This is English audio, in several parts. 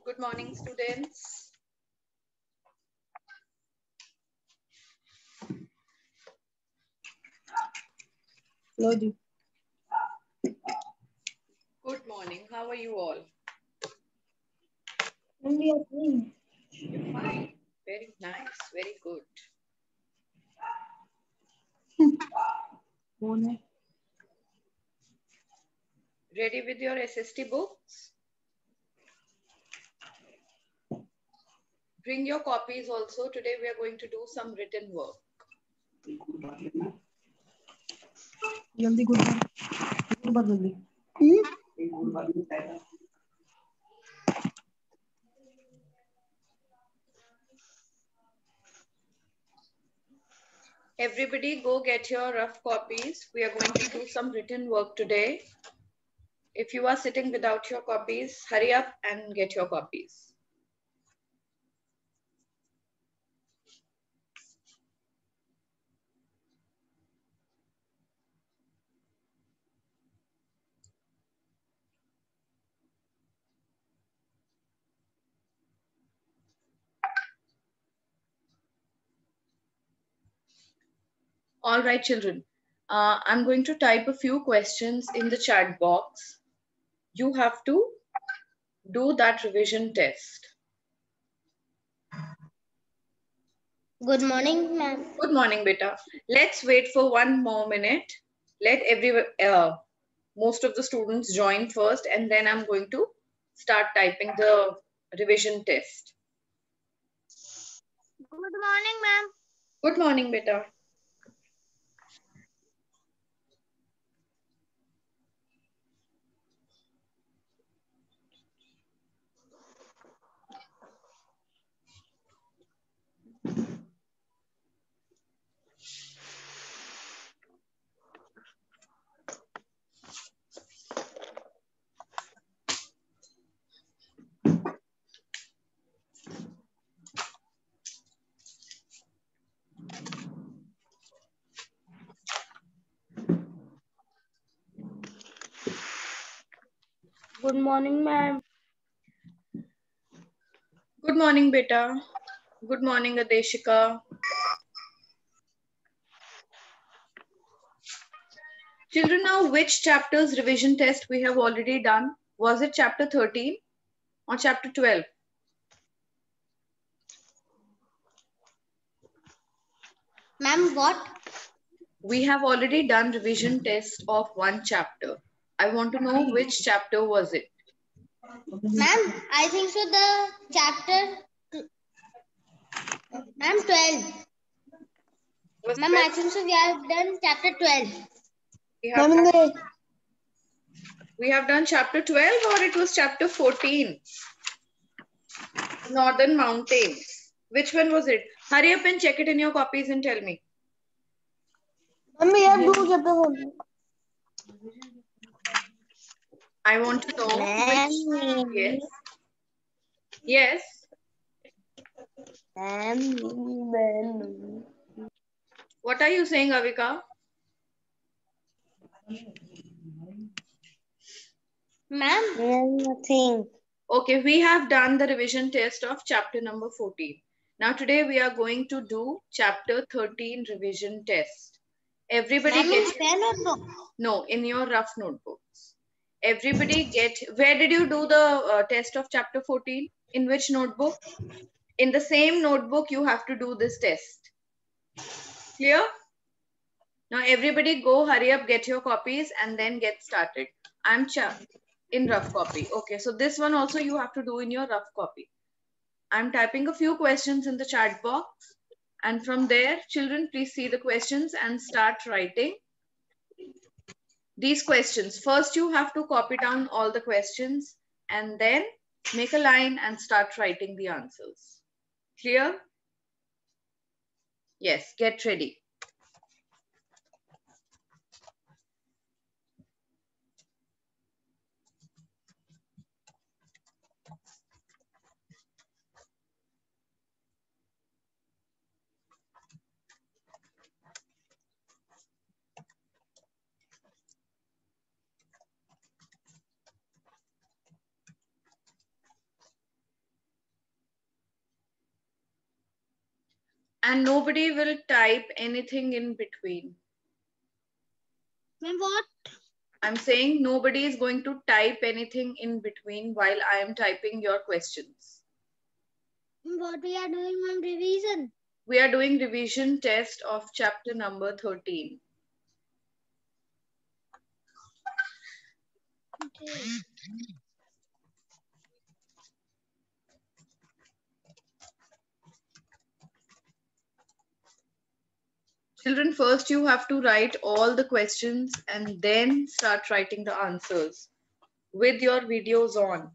Good morning, students. Good Good morning. How are you all? morning. You're fine. Very nice. Very good. Ready with your SST books? Bring your copies also. Today we are going to do some written work. जल्दी good बार जल्दी Everybody go get your rough copies. We are going to do some written work today. If you are sitting without your copies, hurry up and get your copies. All right, children. I'm going to type a few questions in the chat box. You have to do that revision test. Good morning, ma'am. Good morning, beta. Let's wait for 1 more minute. Let most of the students join first, and then I'm going to start typing the revision test. Good morning, ma'am. Good morning, beta. Good morning, ma'am. Good morning, beta. Good morning, Adeshika. Children, now which chapter's revision test we have already done? Was it chapter 13 or chapter 12? Ma'am, what? We have already done revision test of one chapter. I want to know which chapter was it? Ma'am, I think so. The chapter, ma'am, 12. Was Ma'am, 12? I think so. We have done chapter 12. We have done chapter 12 or it was chapter 14? Northern Mountains. Which one was it? Hurry up and check it in your copies and tell me. Mummy यार दो chapter I want to know which. Yes. Yes. What are you saying, Avika? Ma'am? nothing Okay, we have done the revision test of chapter number 14. Now today we are going to do chapter 13 revision test. Everybody Ma'am, get... in pen or no? No, in your rough notebooks. Everybody get... Where did you do the test of chapter 14? In which notebook? In the same notebook you have to do this test. Clear? Now everybody go, hurry up, get your copies and then get started. I'm in rough copy. Okay, so this one also you have to do in your rough copy. I'm typing a few questions in the chat box, and from there, children, please see the questions and start writing these questions. First, you have to copy down all the questions and then make a line and start writing the answers. Clear? Yes, get ready. And nobody will type anything in between. Ma'am, what? I'm saying nobody is going to type anything in between while I am typing your questions. What we are doing, ma'am? Revision. We are doing revision test of chapter number 13. Okay. Children, first you have to write all the questions and then start writing the answers with your videos on.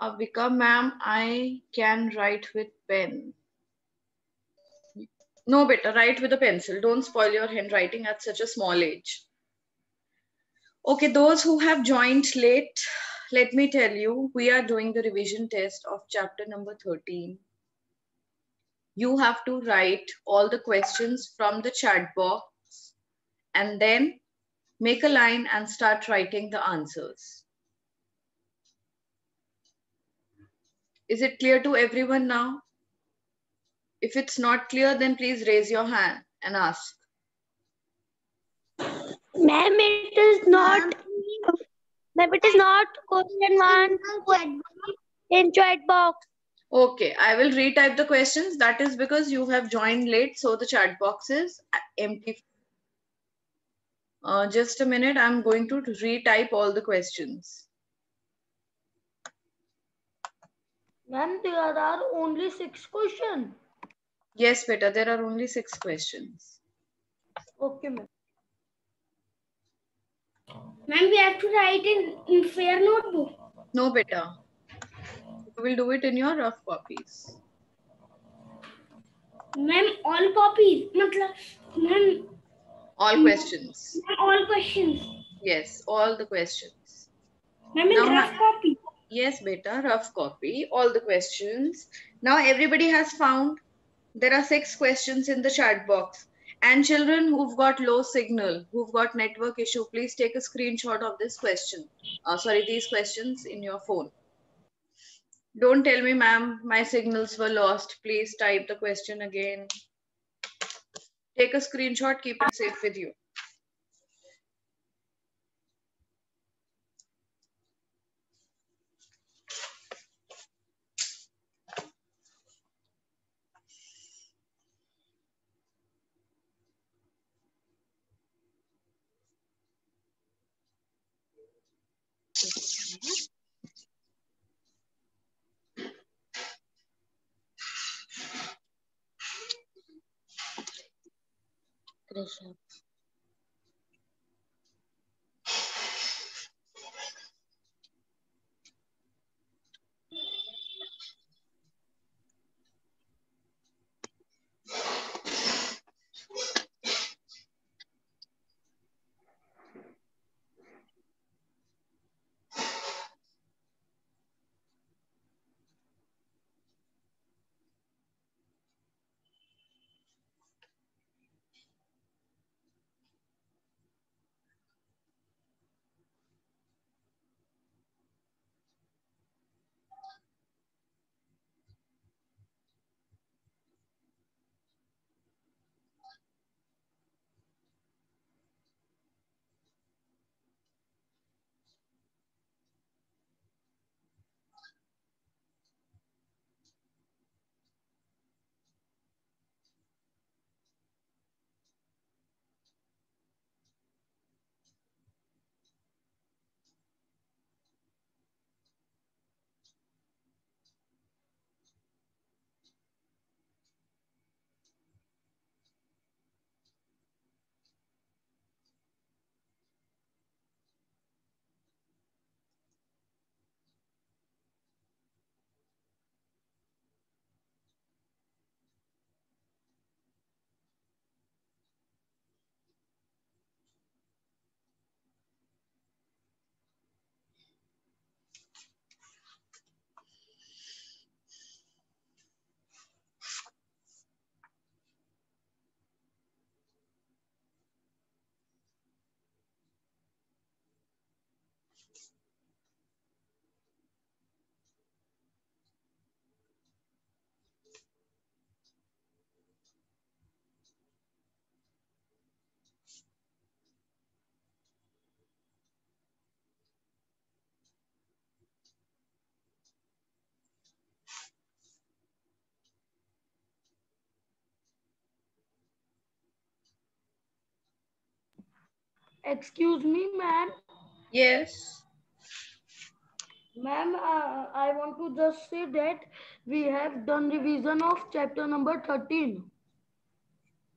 Avika ma'am, I can write with pen. No, better write with a pencil. Don't spoil your handwriting at such a small age. Okay, those who have joined late, let me tell you, we are doing the revision test of chapter number 13. You have to write all the questions from the chat box and then make a line and start writing the answers. Is it clear to everyone now? If it's not clear, then please raise your hand and ask. Ma'am, it is not. Ma'am, it is not question one in chat box. Okay, I will retype the questions. That is because you have joined late, so the chat box is empty. Just a minute, I'm going to retype all the questions. Ma'am, there are only 6 questions. Yes, beta, there are only 6 questions. Okay, ma'am. Ma'am, we have to write in fair notebook. No, beta. You will do it in your rough copies. Ma'am, all copies. Ma'am, All questions. all questions. Yes, all the questions. Ma'am, in rough copy. Yes, beta, rough copy, all the questions. Now everybody has found there are 6 questions in the chat box. And children who've got low signal, who've got network issue, please take a screenshot of this question. These questions in your phone. Don't tell me, ma'am, my signals were lost. Please type the question again. Take a screenshot, keep it safe with you. Excuse me, ma'am. Yes. Ma'am, I want to just say that we have done revision of chapter number 13.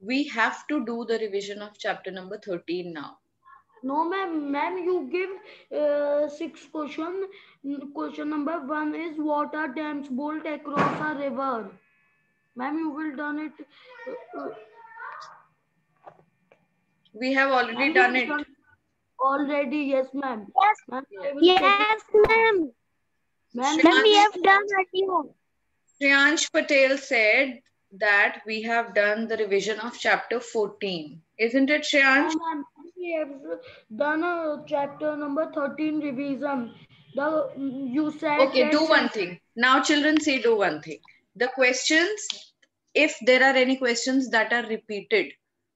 We have to do the revision of chapter number 13 now. No, ma'am. Ma'am, you give 6 question. Question number 1 is what are dams built across a river? Ma'am, you will done it. We have already done it. Already, yes, ma'am. Yes, Ma'am, yes, ma'am. Ma'am, we have done it. Shriyansh Patel said that we have done the revision of chapter 14. Isn't it, Shriyansh? No, ma'am. We have done a chapter number 13 revision. You said Okay, do one thing. Now, children, say do one thing. The questions, if there are any questions that are repeated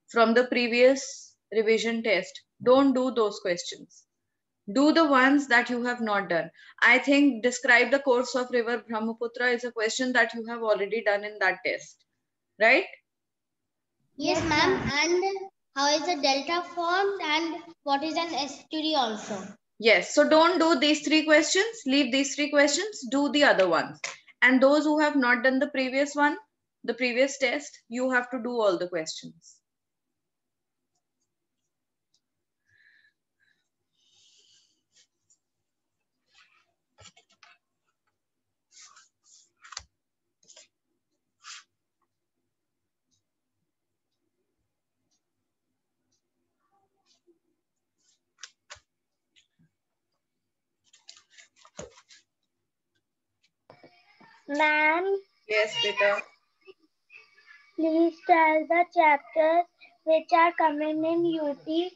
from the previous revision test, don't do those questions. Do the ones that you have not done. I think describe the course of river Brahmaputra is a question that you have already done in that test, right? Yes, ma'am. And how is a delta formed and what is an estuary also? Yes. So don't do these 3 questions. Leave these 3 questions. Do the other ones. And those who have not done the previous one, the previous test, you have to do all the questions. Ma'am, Yes, beta. please tell the chapters which are coming in UT.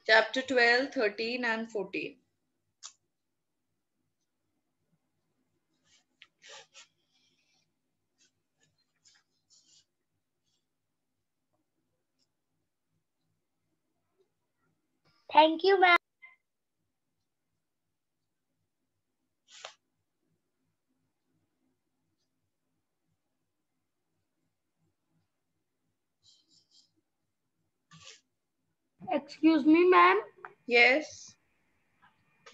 Chapter 12, 13 and 14. Thank you, ma'am. Excuse me, ma'am. Yes.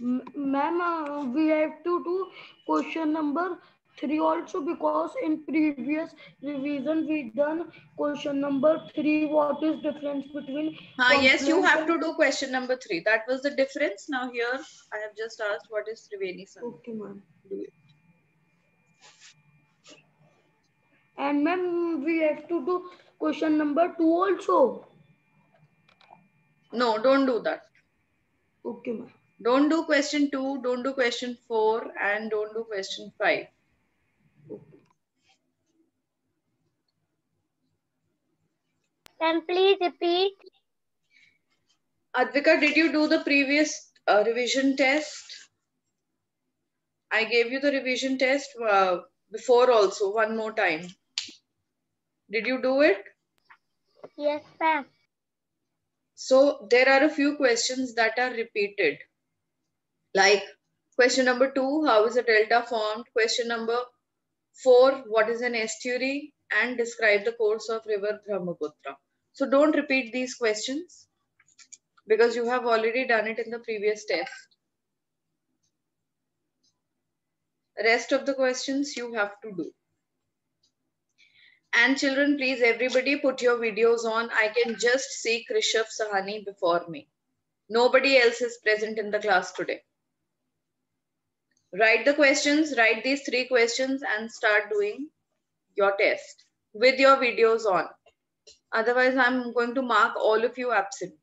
Ma'am, we have to do question number 3 also, because in previous revision we done question number 3. What is difference between Yes, you complement have and... to do question number 3. That was the difference. Now here I have just asked what is Triveni Sangam. Okay, ma'am. Do it. And ma'am, we have to do question number 2 also. No, don't do that. Okay, ma'am. Don't do question 2, don't do question 4, and don't do question 5. Can please repeat? Advika, did you do the previous revision test? I gave you the revision test before also, one more time. Did you do it? Yes, ma'am. So there are a few questions that are repeated. Like question number 2, how is a delta formed? Question number 4, what is an estuary? And describe the course of river Brahmaputra. So don't repeat these questions because you have already done it in the previous test. Rest of the questions you have to do. And children, please, everybody put your videos on. I can just see Krishav Sahani before me. Nobody else is present in the class today. Write the questions, write these 3 questions and start doing your test with your videos on. Otherwise, I'm going to mark all of you absent.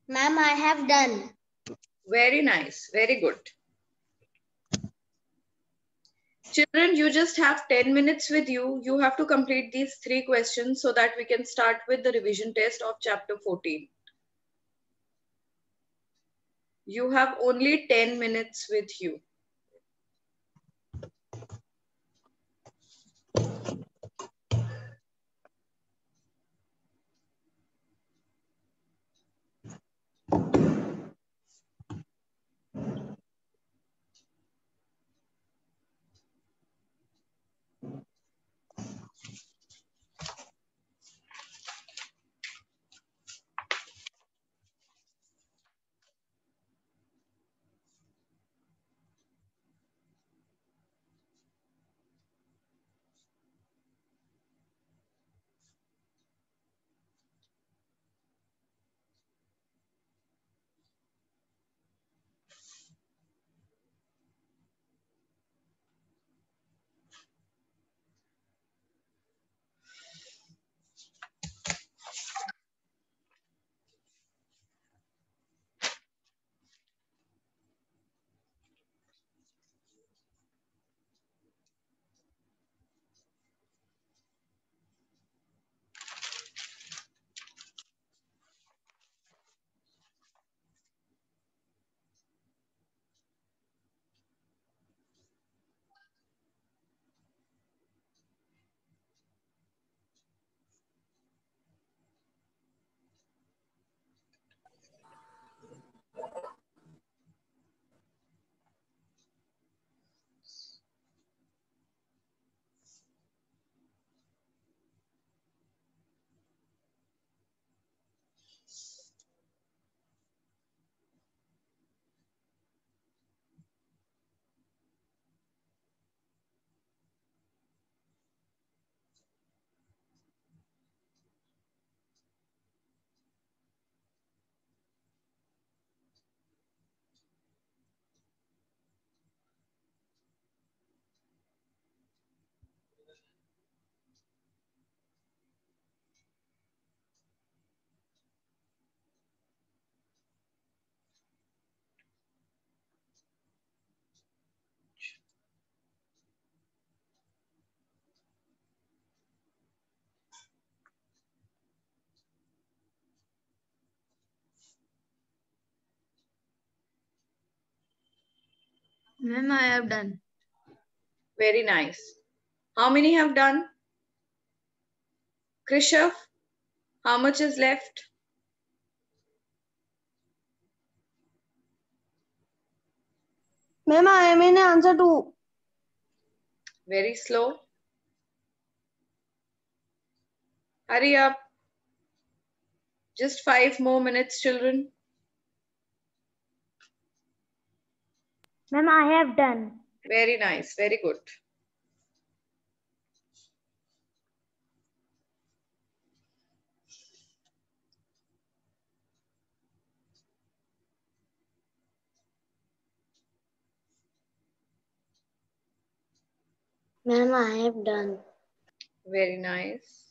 Ma'am, I have done. Very nice. Very good. Children, you just have 10 minutes with you. You have to complete these 3 questions so that we can start with the revision test of chapter 14. You have only 10 minutes with you. Ma'am, I have done. Very nice. How many have done? Krishav, how much is left? Ma'am, I am in answer 2. Very slow. Hurry up. Just 5 more minutes, children. Ma'am, I have done. Very nice. Very good. Ma'am, I have done. Very nice.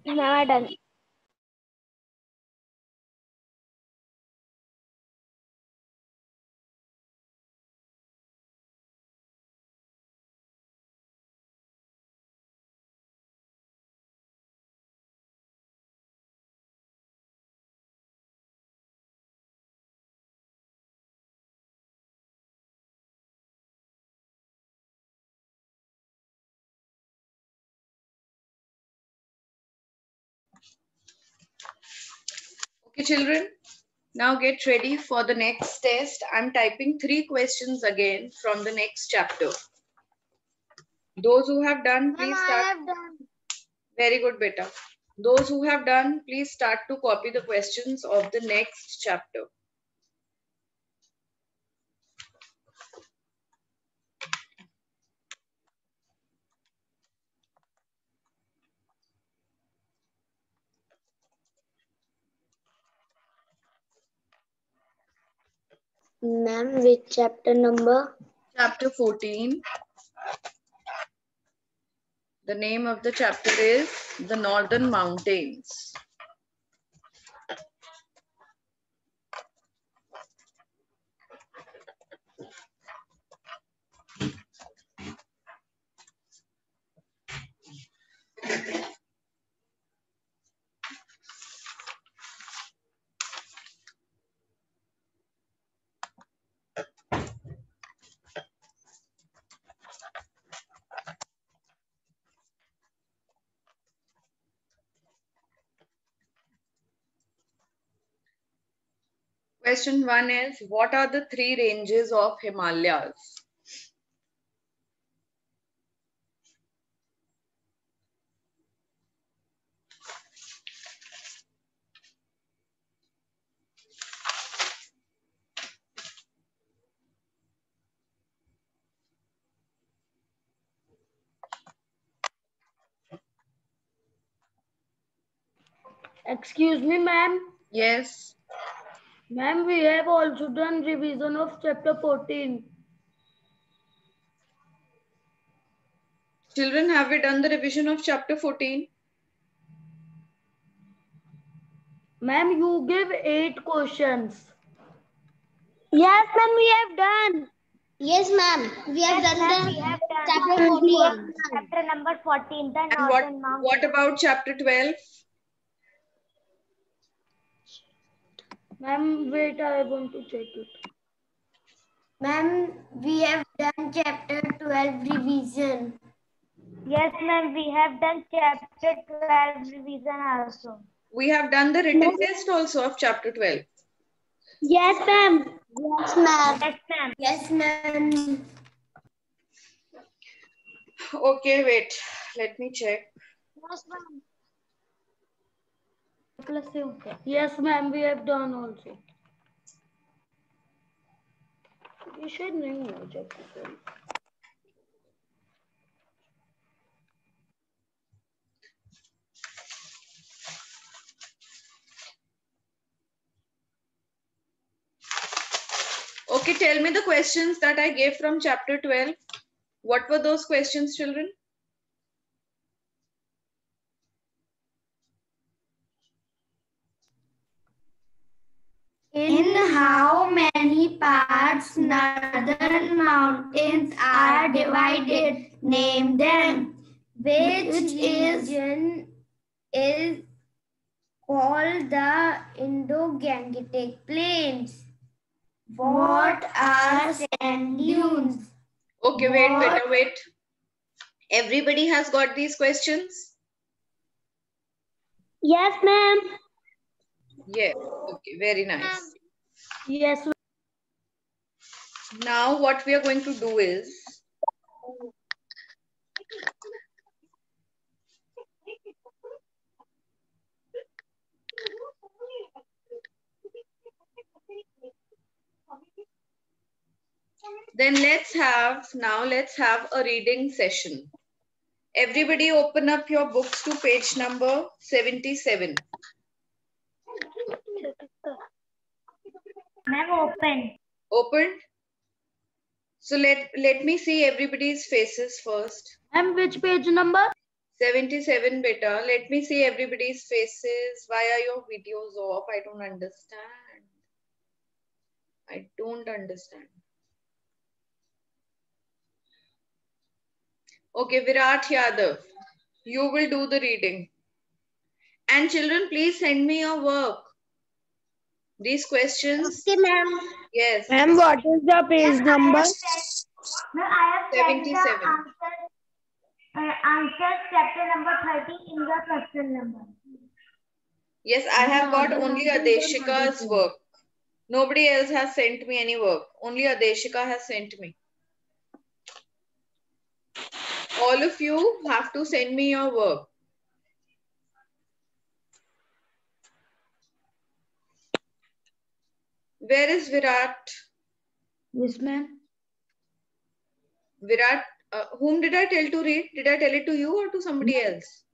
Ma'am, I have done. Okay, children. Now get ready for the next test. I'm typing 3 questions again from the next chapter. Those who have done, please Ma'am, I start. have done. Very good, beta. Those who have done, please start to copy the questions of the next chapter. Ma'am, which chapter number? Chapter 14. The name of the chapter is The Northern Mountains. Question 1 is, what are the 3 ranges of Himalayas? Excuse me, ma'am. Yes. Ma'am, we have also done revision of chapter 14. Children, have we done the revision of chapter 14? Ma'am, you give 8 questions. Yes, ma'am, we have done. Yes, ma'am. We have done the chapter 14. Chapter number 14, the And Northern Mountains. what about chapter 12? Ma'am, wait, I want to check it. Ma'am, we have done chapter 12 revision. Yes, ma'am, we have done chapter 12 revision also. We have done the written test also of chapter 12. Yes, ma'am. Yes, ma'am. Yes, ma'am. Yes, ma'am. Okay, wait. Let me check. Yes, ma'am. Yes, ma'am, we have done also. You should know chapter 12. Okay, tell me the questions that I gave from chapter 12. What were those questions, children? In how many parts northern mountains are divided? Name them. Which region is called the Indo-Gangetic Plains? What are sand dunes? Okay, wait. Everybody has got these questions? Yes, ma'am. Yes. Okay, very nice. Yes, Now what we are going to do is, then let's have a reading session. Everybody open up your books to page number 77. Ma'am, open. Opened? So let me see everybody's faces first. ma'am, which page number? 77 beta. Let me see everybody's faces. Why are your videos off? I don't understand. I don't understand. Okay, Virat Yadav, you will do the reading. And children, please send me your work. These questions. Okay, ma'am. Yes. Ma'am, what is the page number? Ma'am, I have 77. answers chapter number 30 in the question number. Yes, I have got only Adeshika's work. Nobody else has sent me any work. Only Adeshika has sent me. All of you have to send me your work. Where is Virat? Yes, ma'am. Virat, whom did I tell to read? Did I tell it to you or to somebody else?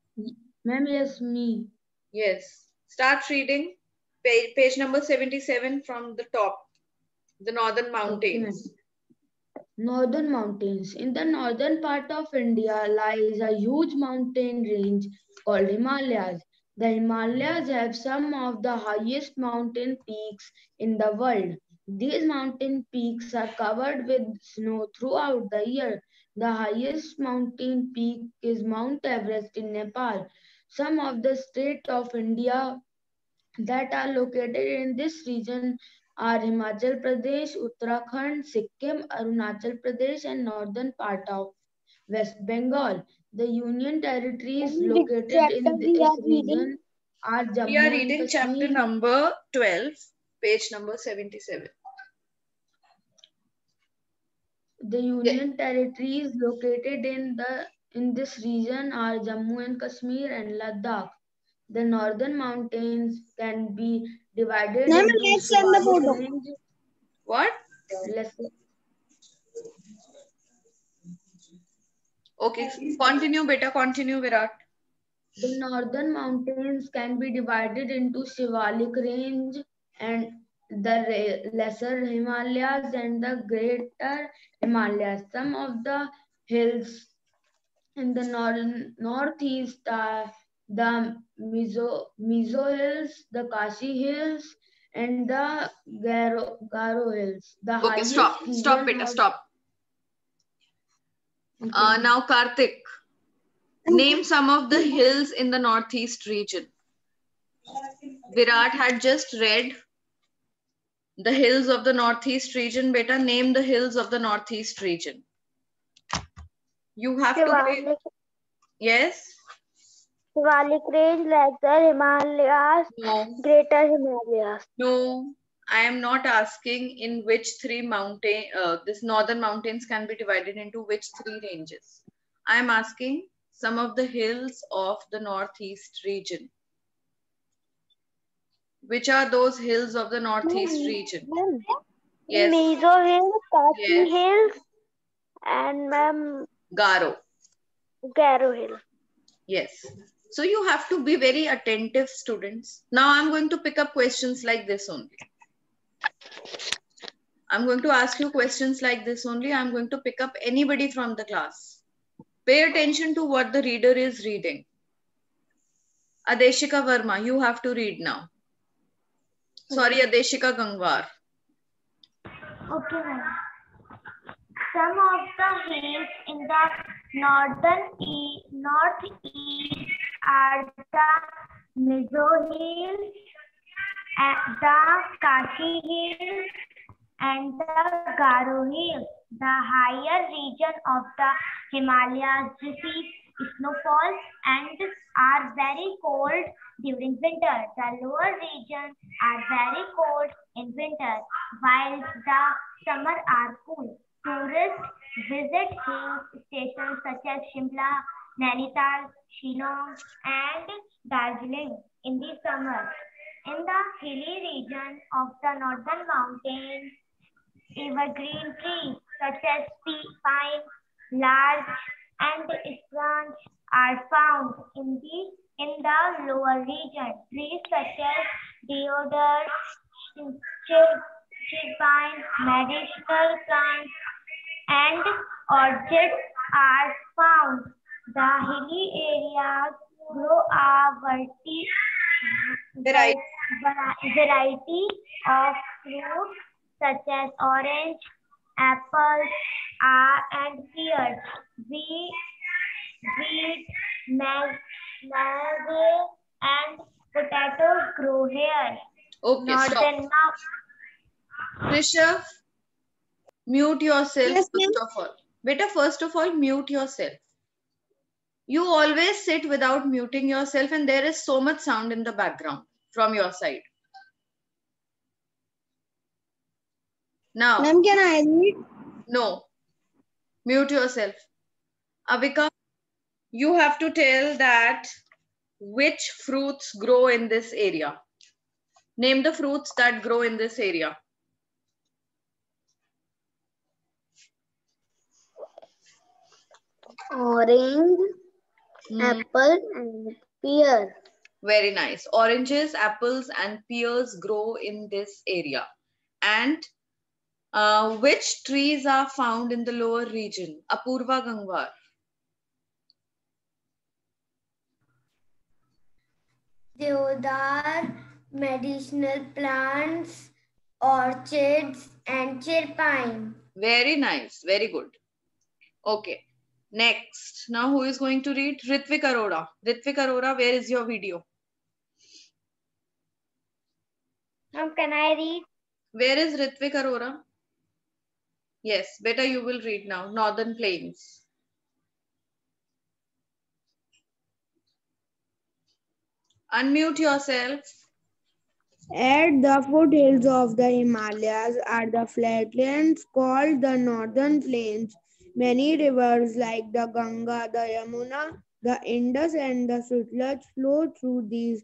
Ma'am, yes, me. Yes. Start reading. Page number 77 from the top. The Northern Mountains. Okay. Northern Mountains. In the northern part of India lies a huge mountain range called Himalayas. The Himalayas have some of the highest mountain peaks in the world. These mountain peaks are covered with snow throughout the year. The highest mountain peak is Mount Everest in Nepal. Some of the states of India that are located in this region are Himachal Pradesh, Uttarakhand, Sikkim, Arunachal Pradesh, and northern part of West Bengal. The union territories located in this region are We are Jammu and reading chapter Kashmir. number 12. Page number 77. The Union territories located in this region are Jammu and Kashmir and Ladakh. The northern mountains can be divided Ma'am, into let's send the Shivalik photo. range. What? Okay, continue, beta. Continue, Virat. The northern mountains can be divided into Shivalik range and the lesser Himalayas and the greater Himalayas. Some of the hills in the northeast are the Mizo Hills, the Kashi Hills, and the Garo Hills. The Okay, highest stop, region beta, of- stop. Okay. Now, Karthik, name some of the hills in the northeast region. Virat had just read the hills of the northeast region. Beta, name the hills of the northeast region. You have to say, yes? Shivalik range, lesser Himalayas, No. greater Himalayas. No, I am not asking in which three this northern mountains can be divided into which three ranges. I am asking some of the hills of the northeast region. Which are those hills of the northeast region? Yes. Mizo Hills, Kashi Yes. Hills, and ma'am, Garo. Garo Hills. Yes. So you have to be very attentive, students. Now I'm going to pick up questions like this only. I'm going to ask you questions like this only. I'm going to pick up anybody from the class. Pay attention to what the reader is reading. Adeshika Verma, you have to read now. Sorry, Adeshika Gangwar. Okay, ma'am. Some of the hills in the northeast are the Mizo Hills, the Kashi Hills, and the Garo Hills. The higher region of the Himalayas receive snowfall and are very cold during winter. The lower regions are very cold in winter, while the summer are cool. Tourists visit hill stations such as Shimla, Nainital, Shillong, and Darjeeling in the summer. In the hilly region of the northern mountains, evergreen trees such as pine, larch, and spruce are found in the lower region. Trees such as deodar, chipine, medicinal plants, and orchids are found. The hilly areas grow a variety of fruits such as orange, apples, and pears. Wheat, maize, and potatoes grow here. Okay, stop. Rishabh, mute yourself. Yes, first of all. Beta, first of all, mute yourself. You always sit without muting yourself and there is so much sound in the background from your side. Now, Ma'am, can I read? no, mute yourself. Avika, you have to tell that which fruits grow in this area. Name the fruits that grow in this area. Orange, apple, and pear. Very nice. Oranges, apples, and pears grow in this area. And which trees are found in the lower region? Apurva Gangwar. Deodar, medicinal plants, orchids, and chirpine. Very nice. Very good. Okay. Next. Now who is going to read? Ritvik Arora. Ritvik Arora, where is your video? Can I read? Where is Ritvik Arora? Yes, better you will read now. Northern Plains. Unmute yourself. At the foothills of the Himalayas are the flatlands called the Northern Plains. Many rivers like the Ganga, the Yamuna, the Indus and the Sutlej flow through these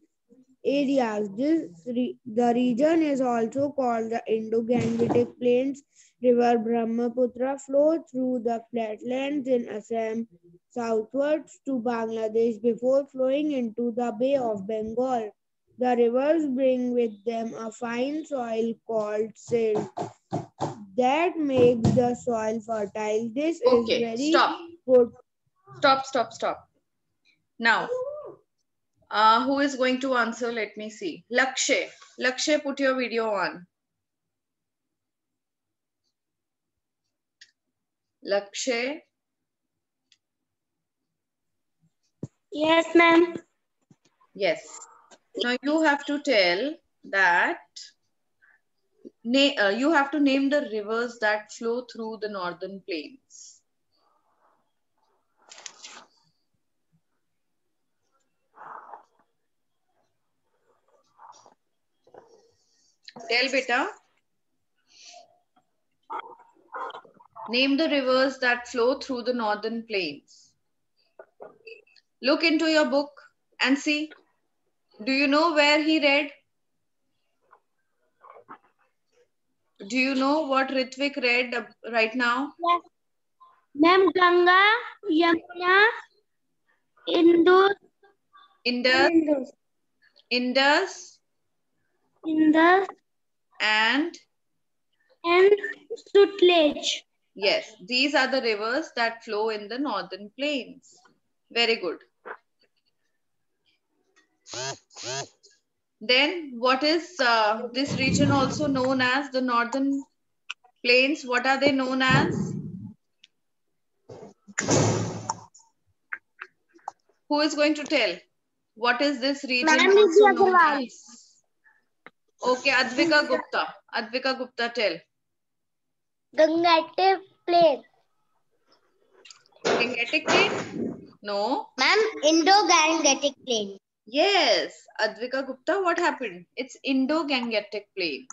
areas. The region is also called the Indo-Gangetic Plains. River Brahmaputra flow through the flatlands in Assam southwards to Bangladesh before flowing into the Bay of Bengal. The rivers bring with them a fine soil called silt that makes the soil fertile. This is very good. Stop. Now, who is going to answer? Let me see. Lakshay. Lakshay, put your video on. Lakshay. Yes, ma'am. Yes. Now you have to tell that you have to name the rivers that flow through the northern plains. Tell beta. Name the rivers that flow through the northern plains. Look into your book and see. Do you know where he read? Do you know what Ritvik read right now? Yes. Ma'am, Ganga, Yamuna, Indus, and Sutlej. Yes, these are the rivers that flow in the northern plains. Very good. Then what is this region also known as the northern plains? What are they known as? Who is going to tell? What is this region also known as? Okay, Advika Gupta. Advika Gupta, tell. Gangetic Plain. Gangetic Plain? No. Ma'am, Indo-Gangetic Plain. Yes, Advika Gupta, what happened? It's Indo-Gangetic Plain.